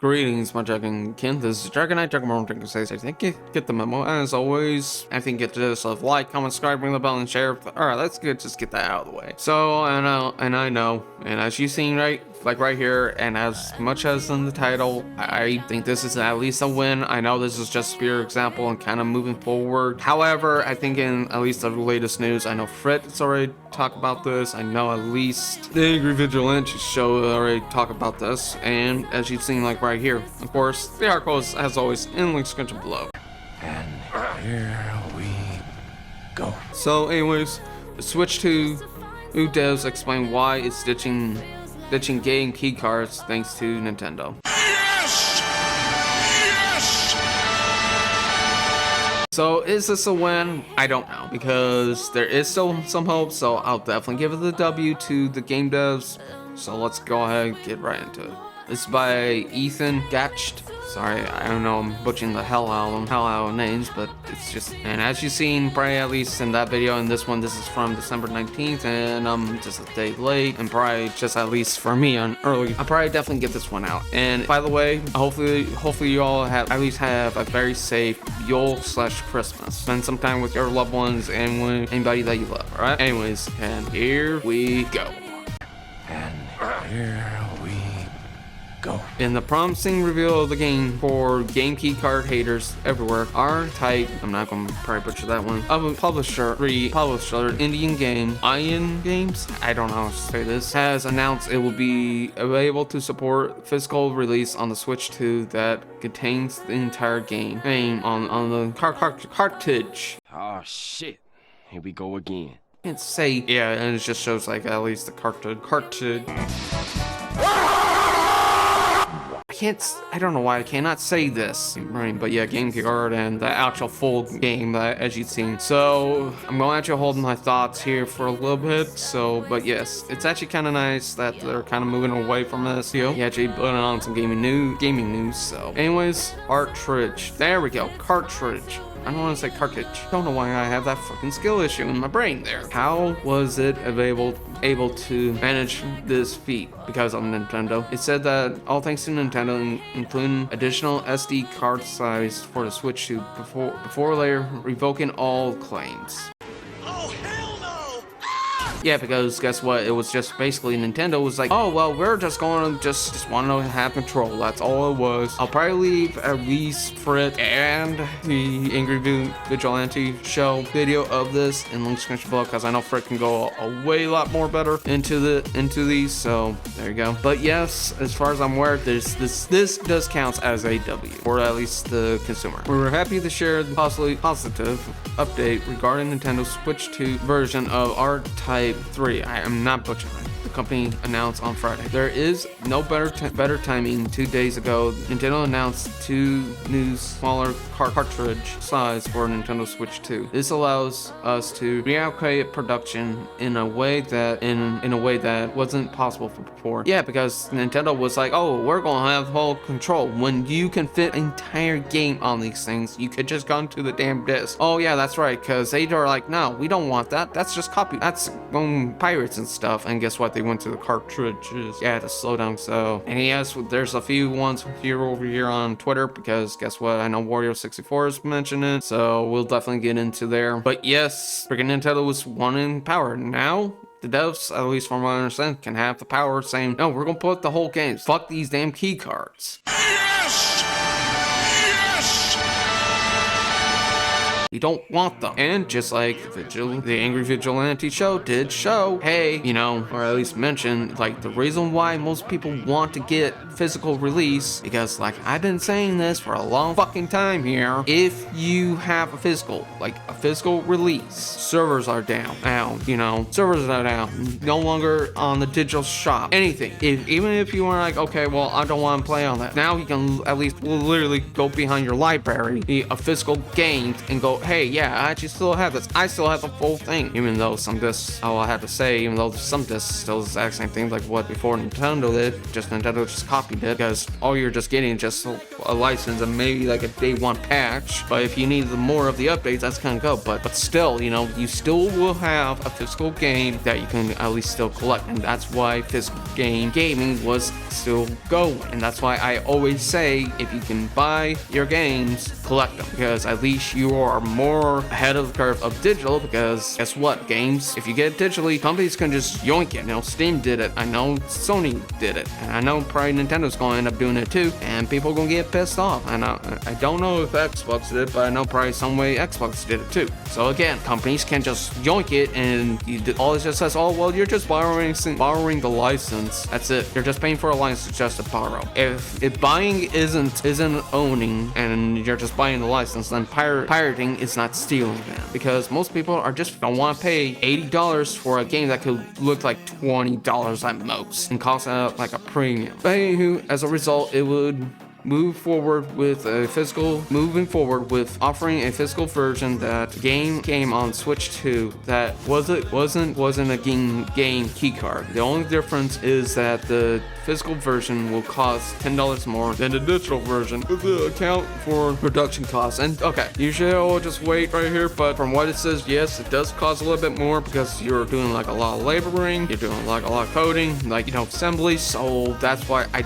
Greetings, my Dragonkin. This is Dragonborn. I think you get the memo. As always, I think get this of like, comment, subscribe, ring the bell, and share. Alright, let's just get that out of the way. So, I know, and as you've seen right here, and as much as in the title, I think this is at least a win. I know this is just a pure example and kind of moving forward. However, I think in at least the latest news, I know Frit's already talked about this. I know at least the Angry Vigilante show already talked about this, and as you've seen right here, of course, the article is, as always, in the link description below. And here we go. So, anyways, the Switch 2 devs explain why it's ditching game keycards thanks to Nintendo. Yes! Yes! So is this a win? I don't know, because there is still some hope, so I'll definitely give it the W to the game devs. So let's go ahead and get right into it. It's by Ethan Gatcht. Sorry, I don't know, I'm butchering the hell out of names, but it's just, and as you've seen, probably at least in that video, and this one, this is from December 19th, and I'm just a day late, and probably just at least for me on early, I'll probably definitely get this one out. And by the way, hopefully you all have a very safe Yule/Christmas. Spend some time with your loved ones and with anybody that you love, alright? Anyways, and here we go. And here we go. In the promising reveal of the game for game keycard haters everywhere, R-Type, I'm not gonna probably butcher that one, of a publisher, Indian game, Iron Games, I don't know how to say this, has announced it will be able to support physical release on the Switch 2 that contains the entire game on the cartridge. Oh shit. Here we go again. Can't say, yeah, and it just shows at least the cartridge. I don't know why I cannot say this, right? But yeah, game card and the actual full game as you've seen. So I'm going to actually hold my thoughts here for a little bit. So, but yes, it's actually kind of nice that they're kind of moving away from this. You actually putting on some gaming news. So, anyways, cartridge. There we go, cartridge. I don't want to say cartridge. Don't know why I have that fucking skill issue in my brain there. How was it able to manage this feat? Because of Nintendo. It said that all thanks to Nintendo, including additional SD card size for the Switch 2 before later revoking all claims. Yeah, because guess what? It was just basically Nintendo was like, oh, well, we're just going to just want to have control. That's all it was. I'll probably leave at least Frit and the Angry Vigilante show video of this in link description below, because I know Frit can go a lot more better into these. So there you go. But yes, as far as I'm aware, this does count as a W, or at least the consumer. We were happy to share the positive update regarding Nintendo's Switch 2 version of R-Type 3. I am not butchering it. The company announced on Friday. There is no better timing. 2 days ago, Nintendo announced 2 new smaller cartridge size for Nintendo Switch 2. This allows us to reallocate production in a way that wasn't possible before. Yeah, because Nintendo was like, oh, we're gonna have whole control. When you can fit an entire game on these things, you could just go to the damn disc. Oh yeah, that's right, because they are like, no, we don't want that. That's just copy. That's pirates and stuff. And guess what? They went to the cartridges. Yeah, to slow down. So, and yes, there's a few ones over here on Twitter, because guess what? I know Wario64 has mentioned it, so we'll definitely get into there. But yes, freaking Nintendo was wanting power. Now the devs, at least from what I understand, can have the power saying, no, we're gonna put the whole game. Fuck these damn key cards. Yes! You don't want them. And just like the Angry Vigilante show did show, hey, or at least mention, the reason why most people want to get physical release, because I've been saying this for a long fucking time here, if you have a physical release, servers are down. Servers are down. No longer on the digital shop. Anything. Even if you were okay, well, I don't want to play on that. Now you can at least literally go behind your library, a physical game, and go, hey, yeah, I actually still have this. I still have the full thing. Even though some discs, I have to say, even though some discs still the exact same thing like what before Nintendo did, Nintendo just copied it, because all you're just getting is just a license and maybe a day one patch. But if you need more of the updates, that's kind of go. But still, you still will have a physical game that you can at least still collect. And that's why physical gaming was still going. And that's why I always say, if you can buy your games, collect them, because at least you are more ahead of the curve of digital. Because guess what, games, if you get it digitally, companies can just yoink it. You know, Steam did it, I know Sony did it, and I know probably Nintendo's gonna end up doing it too, and people are gonna get pissed off. And I don't know if Xbox did it, but I know probably some way Xbox did it too. So again, companies can just yoink it, and all it just says, oh well, you're just borrowing the license. That's it. You're just paying for a license just to borrow. If buying isn't owning, and you're just buying the license, then pirating is not stealing then. Because most people are just don't want to pay $80 for a game that could look like $20 at most and cost like a premium. But anywho, as a result, it would moving forward with offering a physical version that the game came on Switch 2 that wasn't a game keycard. The only difference is that the physical version will cost $10 more than the digital version with the account for production costs. And okay, usually I'll just wait right here, but from what it says, yes, it does cost a little bit more because you're doing like a lot of laboring, you're doing like a lot of coding, like, you know, assembly. So that's why I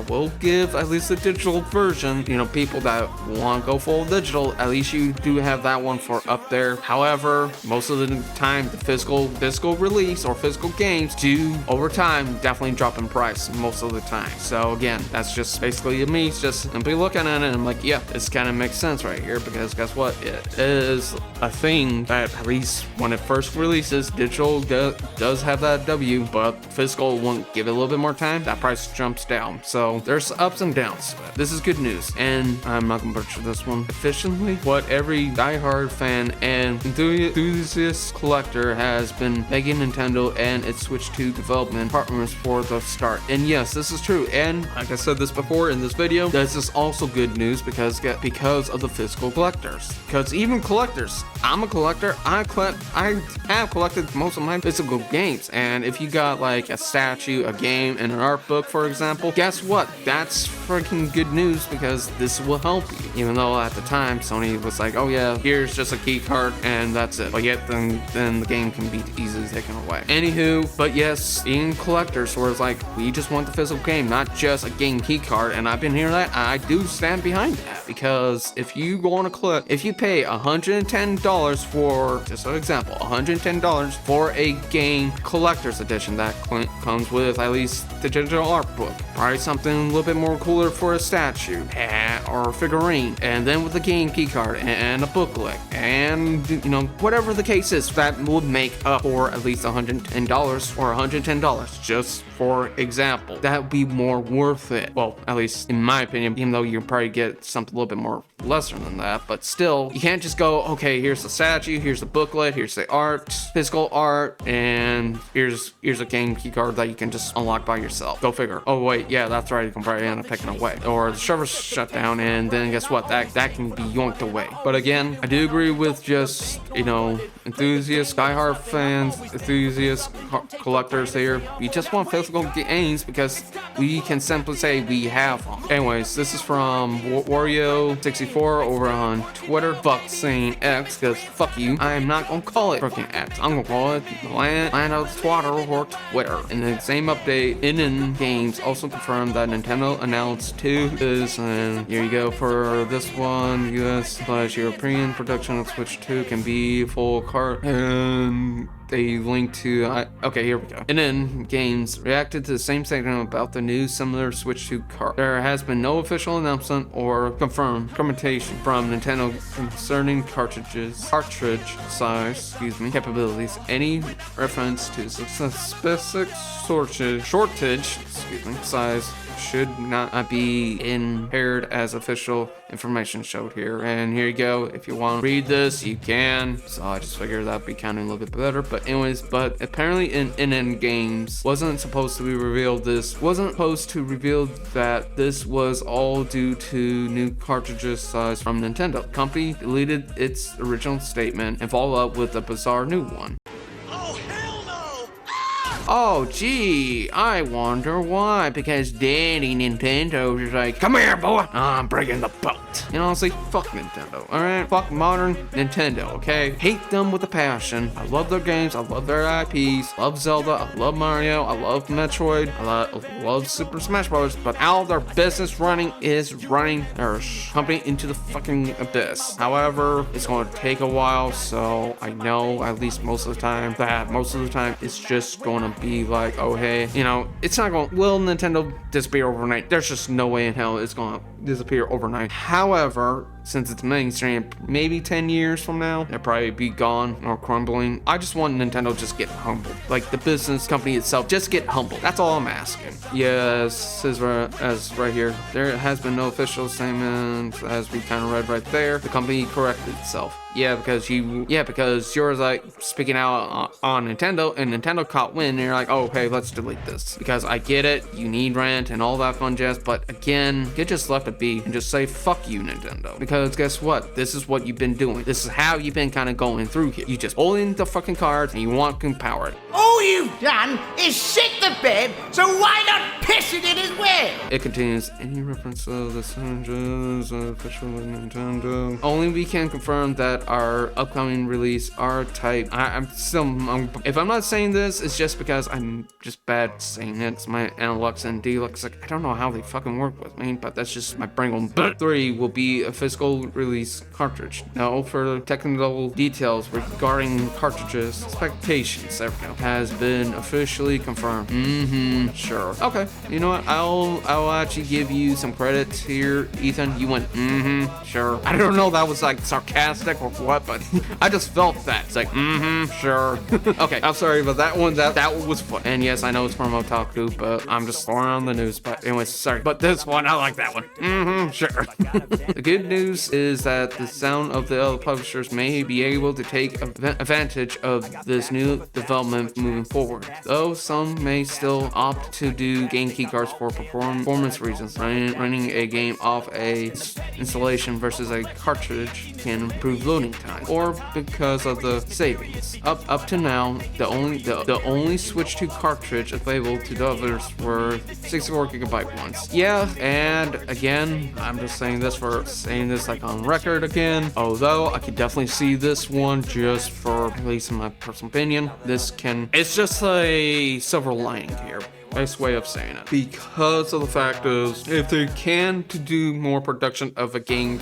will give at least the digital version. You know, people that want to go full digital, at least you do have that one for up there. However, most of the time, the physical release or physical games do over time definitely drop in price most of the time. So again, that's just basically me just simply looking at it and I'm like, yeah, this kind of makes sense right here, because guess what, it is a thing that at least when it first releases, digital does have that W, but physical won't give it a little bit more time, that price jumps down. So there's ups and downs. This is good news, and I'm not gonna butcher this one efficiently. What every diehard fan and enthusiast collector has been begging Nintendo and its Switch 2 development partners for the start. And yes, this is true. And like I said this before in this video, this is also good news because of the physical collectors. Because even collectors, I'm a collector. I have collected most of my physical games. And if you got like a statue, a game, and an art book, for example, guess what? That's freaking good news because this will help you. Even though at the time Sony was like, oh yeah, here's just a key card and that's it. But yet then the game can be easily taken away. Anywho, but yes, being collectors, where it's like we just want the physical game, not just a game key card. And I've been hearing that. I do stand behind that, because if you go on a clip, if you pay $110 for, just an example, $110 for a game collector's edition that comes with at least the digital art book, probably something a little bit more cooler for a statue or a figurine, and then with a game key card and a booklet, and you know, whatever the case is, that would make up for at least $110 or $110, just for example. That would be more worth it. Well, at least in my opinion, even though you can probably get something a little bit more lesser than that, but still, you can't just go, okay, here's the statue, here's the booklet, here's the art, physical art, and here's a game key card that you can just unlock by yourself. Go figure. Oh wait, yeah, that's right, you can probably end up picking away, or the server's shut down, and then guess what, that can be yoinked away. But again, I do agree with just, you know, enthusiasts, diehard fans, enthusiasts, collectors here. We just want physical games because we can simply say we have them. Anyways, this is from Wario64 over on Twitter. Fuck saying X, because fuck you. I'm not gonna call it freaking X. I'm gonna call it land of Twitter or Twitter. In the same update, NN Games also confirmed that Nintendo announced 2 is, and here you go for this one, US/European production of Switch 2 can be full cart, and they link to okay, here we go. And then Games reacted to the same segment about the new similar Switch 2 cart. There has been no official announcement or confirmation from Nintendo concerning cartridge size, capabilities. Any reference to specific shortage, size should not be impaired as official information showed here. And here you go. If you want to read this, you can. So I just figured that'd be kind of a little bit better. But anyways, but apparently in NN Games wasn't supposed to reveal that this was all due to new cartridges size from Nintendo. The company deleted its original statement and followed up with a bizarre new one. Oh, hell no! Oh, gee, I wonder why. Because Daddy Nintendo is like, come here, boy. I'm breaking the belt. You know, honestly, fuck Nintendo, all right? Fuck modern Nintendo, okay? Hate them with a passion. I love their games. I love their IPs. Love Zelda. I love Mario. I love Metroid. I love Super Smash Bros. But how their business running is running their company into the fucking abyss. However, it's going to take a while, so I know at least most of the time it's just going to be like, oh hey, you know, it's not going, will Nintendo disappear overnight? There's just no way in hell it's going to disappear overnight. However, since it's mainstream, maybe 10 years from now, it'll probably be gone or crumbling. I just want Nintendo just get humble. Like the business company itself, just get humble. That's all I'm asking. Yes, as right here, there has been no official statement, as we kind of read right there. The company corrected itself. Yeah, because you're like speaking out on Nintendo, and Nintendo caught wind, and you're like, oh, hey, let's delete this. Because I get it, you need rent and all that fun jazz, but again, you just left it be and just say, fuck you, Nintendo. Because guess what? This is what you've been doing. This is how you've been kind of going through here. You just holding the fucking cards, and you want to empower it. All you've done is shit the bed, so why not piss it in as well? It continues, any reference of the changes official with Nintendo. Only we can confirm that our upcoming release are type. If I'm not saying this, it's just because I'm just bad saying it. It's my analogs and deluxe. Like, I don't know how they fucking work with me, but that's just my brain going. But 3 will be a physical release cartridge. No further technical details regarding cartridges. Expectations, there we go, has been officially confirmed. Sure. Okay. You know what? I'll actually give you some credits here, Ethan. You went, sure. I don't know, that was like sarcastic or what, but I just felt that. It's like, sure. Okay, I'm sorry, but that one was fun. And yes, I know it's from Otaku, but I'm just throwing on the news. But anyways, sorry. But this one, I like that one. Sure. The good news is that the sound of the other publishers may be able to take advantage of this new development moving forward. Though some may still opt to do game keycards for performance reasons. Running a game off a installation versus a cartridge can improve loading time, or because of the savings. Up to now, the only Switch 2 cartridge available to developers were 64GB ones. Yeah, and again, I'm just saying this like on record again. Although I could definitely see this one, just for at least in my personal opinion, it's just a silver lining here. Nice way of saying it. Because of the fact is, if they can to do more production of a game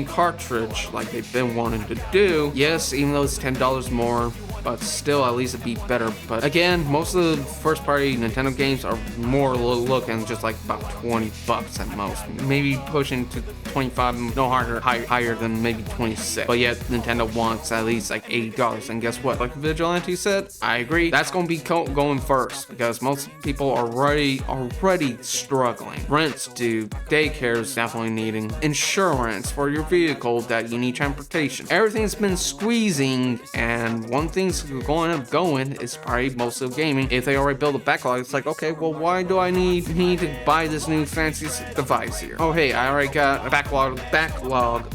cartridge like they've been wanting to do, yes, even though it's $10 more, but still at least it'd be better. But again, most of the first party Nintendo games are more looking just like about $20 at most, maybe pushing to 25, no higher than maybe 26. But yet Nintendo wants at least like $80. And guess what? Like Vigilante said, I agree. That's gonna be going first, because most people are already struggling. Rents due, daycares definitely needing, insurance for your vehicle that you need transportation. Everything's been squeezing, and one thing's going is probably most of gaming. If they already build a backlog, it's like, okay, well, why do I need to buy this new fancy device here? Oh, hey, I already got a backlog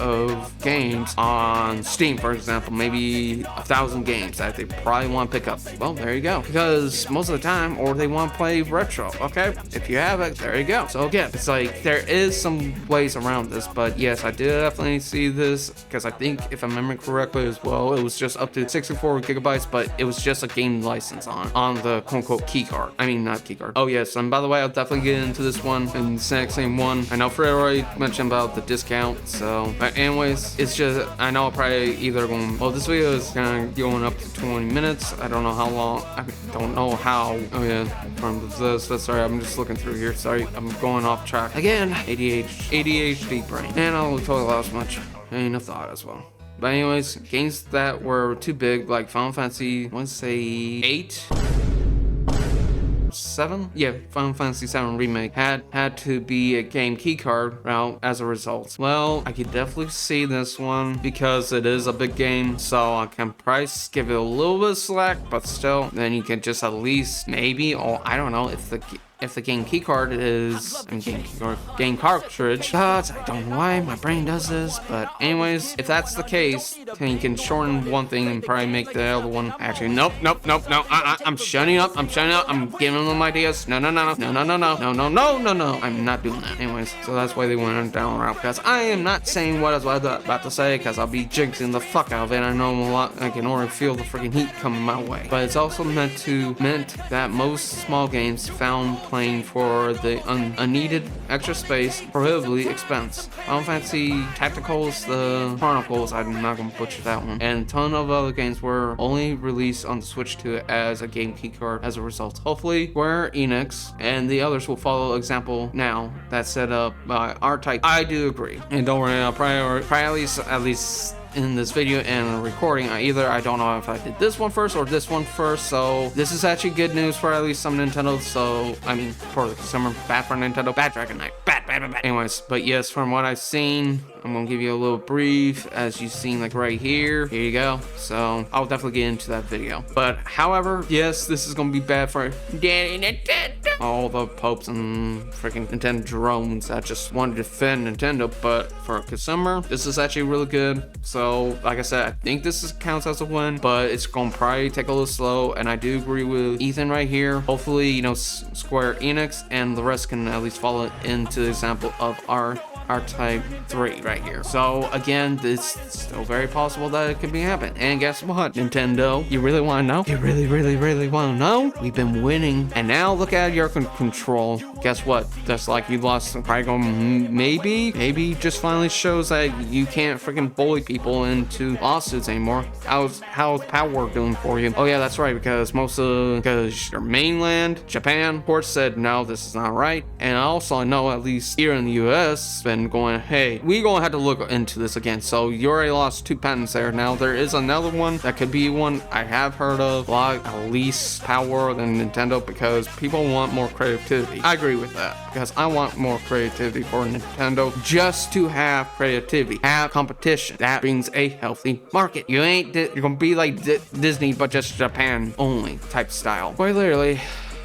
of games on Steam, for example, maybe 1,000 games that they probably want to pick up. Well, there you go. Because most of the time, or they want to play retro, okay? If you have it, there you go. So again, it's like there is some ways around this, but yes, I did definitely see this, because I think if I remember correctly as well, it was just up to 64GB, but it was just a game license on the quote-unquote key card. I mean, not key card. Oh yes, and by the way, I'll definitely get into this one in the exact same one. I know Fred already mentioned about the discount, so, but anyways, it's just, I know I'll probably either going, well, this video is kind of going up to 20 minutes. I don't know how long, I don't know how, oh yeah, from this, sorry, I'm just looking through here, sorry, I'm going off track. Again, ADHD brain, and I'll totally lost much train of thought as well. But anyways, games that were too big, like Final Fantasy, I want to say 8? 7? Yeah, Final Fantasy 7 Remake had to be a game keycard route as a result. Well, I could definitely see this one because it is a big game, so I can probably give it a little bit of slack, but still, then you can just at least maybe, or I don't know, if if the game keycard is, game cartridge. I don't know why my brain does this, but anyways, if that's the case, then you can shorten one thing and probably make the other one. Actually, nope. I'm shutting up. I'm giving them ideas. No. I'm not doing that. Anyways, so that's why they went down the route, because I am not saying what I was about to say, because I'll be jinxing the fuck out of it. I know a lot. I can already feel the freaking heat coming my way. But it's also meant that most small games found playing for the unneeded extra space, prohibitively expense. Final Fantasy Tacticals, the Chronicles, I'm not gonna butcher that one, and a ton of other games were only released on the Switch 2 as a game keycard as a result. Hopefully, Square Enix and the others will follow example now that's set up by R-Type. I do agree, and don't worry, I'll probably at least in this video and recording, I don't know if I did this one first or this one first, so this is actually good news for at least some Nintendo, so I mean for the consumer, bad for Nintendo, bad Dragon Knight, bad. Anyways, but yes, from what I've seen, I'm gonna give you a little brief, as you've seen like right here you go, so I'll definitely get into that video. But however, yes, this is gonna be bad for Daddy Nintendo, all the popes and freaking Nintendo drones that just want to defend Nintendo, but for a consumer, this is actually really good. So like I said, I think this counts as a win, but it's gonna probably take a little slow, and I do agree with Ethan right here. Hopefully, you know, Square Enix and the rest can at least follow into the example of R-Type 3 right here. So again, it's still very possible that it could be happening. And guess what, Nintendo, you really want to know? You really want to know? We've been winning, and now look at your control. Guess what? Just like you lost, probably going maybe just finally shows that you can't freaking bully people into lawsuits anymore. How's power doing for you? Oh yeah, that's right, because because your mainland Japan, of course, said no, this is not right. And also I know at least here in the US been going, hey, we gonna have to look into this again. So you already lost 2 patents there. Now there is another one that could be one I have heard of, like at least power than Nintendo, because people want more creativity. I agree with that, because I want more creativity for Nintendo, just to have creativity, have competition. That brings a healthy market. You're gonna be like Disney, but just Japan only type style, quite literally.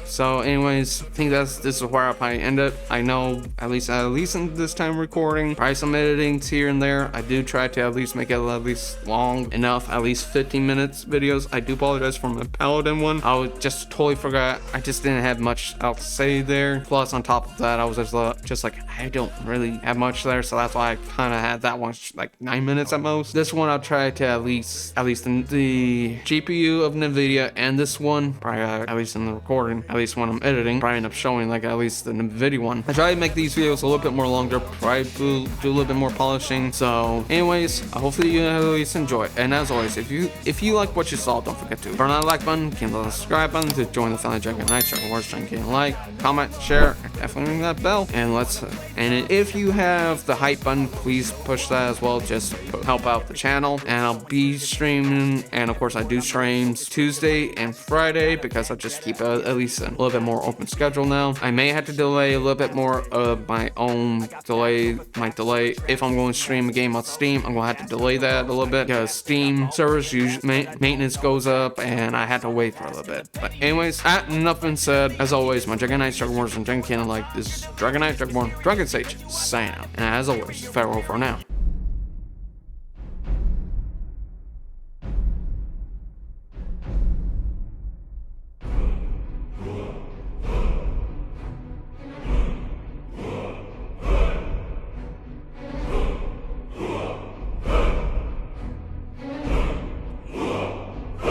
So anyways, I think this is where I'll probably end it. I know at least in this time recording, probably some editings here and there. I do try to at least make it at least long enough, at least 15 minutes videos. I do apologize for my Paladin one. I just totally forgot. I just didn't have much else to say there. Plus on top of that, I was just like, I don't really have much there, so that's why I kind of had that one like 9 minutes at most. This one I'll try to at least the GPU of NVIDIA, and this one probably at least in the recording, at least when I'm editing, probably end up showing like at least the NVIDIA one. I try to make these videos a little bit more longer, probably do a little bit more polishing. So anyways, hopefully you at least enjoy it. And as always, if you like what you saw, don't forget to burn that like button, hit the subscribe button to join the family. Dragon Knight, Dragonborn, like, comment, share, and definitely ring that bell. And if you have the hype button, please push that as well, just to help out the channel. And I'll be streaming, and of course I do streams Tuesday and Friday, because I just keep at least a little bit more open schedule now. I may have to delay a little bit more of my own delay. If I'm going to stream a game on Steam, I'm going to have to delay that a little bit, because Steam servers usually maintenance goes up, and I had to wait for a little bit. But anyways, enough been said. As always, my Dragon Knights, Dragonborns, and Dragon King, like this Dragon Knight, Dragonborn, Dragon Sage, sign out. And as always, farewell for now.